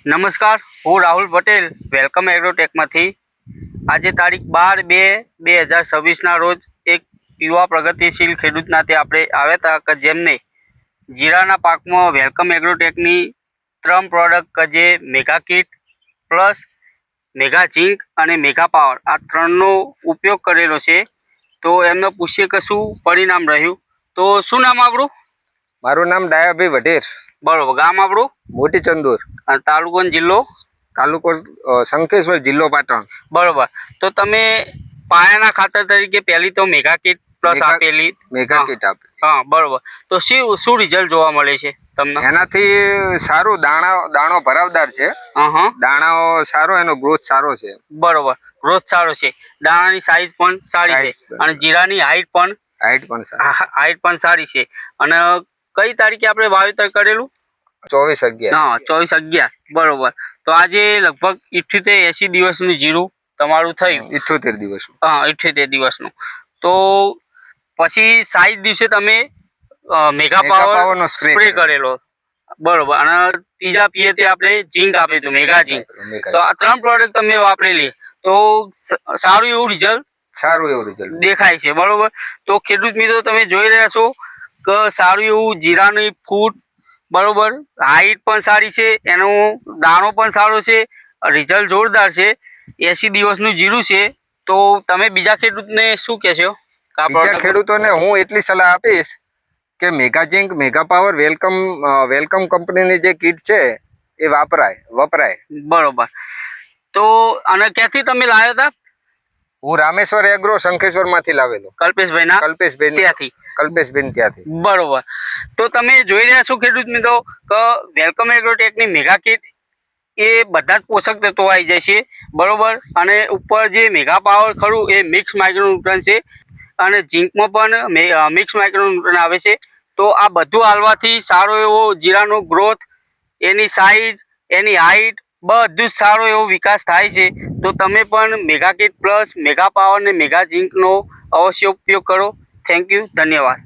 નમસ્કાર, હું રાહુલ પટેલ વેલકમ એગ્રોટેકમાંથી આજે તારીખ 12/2/2026ના રોજ એક યુવા પ્રગતિશીલ ખેડૂત નાતે આપણે આવ્યા હતા કે જેમને જીરાના પાકમાં વેલકમ એગ્રોટેકની 3 પ્રોડક્ટ કે જે મેગા કિટ પ્લસ મેગા ઝીંક અને મેગા પાવર આ 3નો ઉપયોગ કરેલો છે. તો એમને પૂછીએ કે શું પરિણામ રહ્યું. તો શું નામ આપણું? મારું નામ ડાયાભાઈ વઢેર. બરોબર. ગામ આપણું? મોટી ચંદુર. અને તાલુકો અને જિલ્લો? તાલુકો શંખેશ્વર, જિલ્લો પાટણ. બરોબર. તો તમે પાયાના ખાતર તરીકે પહેલી તો મેગા કિટ પ્લસ આપેલી. મેગા કિટ આપી. હા, બરોબર. તો શું રિઝલ્ટ જોવા મળે છે તમને? એનાથી સારું દાણો ભરાવદાર છે. દાણો સારો, એનો ગ્રોથ સારો છે. બરોબર, ગ્રોથ સારો છે. દાણાની સાઈઝ પણ સારી છે અને જીરાની હાઈટ પણ સારી છે. અને કઈ તારીખે આપણે વાવેતર કરેલું? 24/11. હા, 24/11. બરોબર. તો આજે લગભગ 78-80 દિવસનું જીરું તમારું થયું. 78 દિવસ. હા, 78 દિવસનું. તો પછી 60 દિવસે તમે મેગા પાવરનો સ્પ્રે કરેલો. બરોબર. અને ત્રીજા પિયતે આપણે ઝીંક આપ્યું હતું, મેગા ઝીંક. તો આ 3 પ્રોડક્ટ તમે વાપરેલી તો સારું એવું રિઝલ્ટ દેખાય છે. બરોબર. તો ખેડૂત મિત્રો તમે જોઈ રહ્યા છો કે સારું એવું જીરાની ફૂટ, બરોબર, હાઈટ પણ સારી છે, એનો દાણો પણ સારો છે, રિઝલ્ટ જોરદાર છે. 80 દિવસનું જીરું છે. તો તમે બીજા ખેડૂતને શું કહેશો? બીજા ખેડૂતોને હું એટલી સલાહ આપીશ કે મેગા ઝીંક, મેગા પાવર, વેલકમ કંપનીની જે કીટ છે એ વપરાય. બરોબર. તો અને ક્યાંથી તમે લાવ્યા હતા? હું રામેશ્વર એગ્રો શંખેશ્વરમાંથી લાવેલો. કલ્પેશભાઈ ત્યાંથી. બરોબર. તો તમે જોઈ રહ્યા છો ખેડૂત મિત્રો કે વેલકમ એગ્રોટેકની મેગા કિટ એ બધા જ પોષક તત્વો આવી જાય છે. બરોબર. અને ઉપર જે મેગા પાવર ખરું એ મિક્સ માઇક્રોન્યુટ્રન છે અને ઝીંકમાં પણ મિક્સ માઇક્રોન્યુટ્રન આવે છે. તો આ બધું આલવાથી સારો એવો જીરાનો ગ્રોથ, એની સાઈઝ, એની હાઈટ બધું જ સારો એવો વિકાસ થાય છે. તો તમે પણ mega kit plus mega power ને મેગા ઝીંકનો અવશ્ય ઉપયોગ કરો. Thank you. ધન્યવાદ.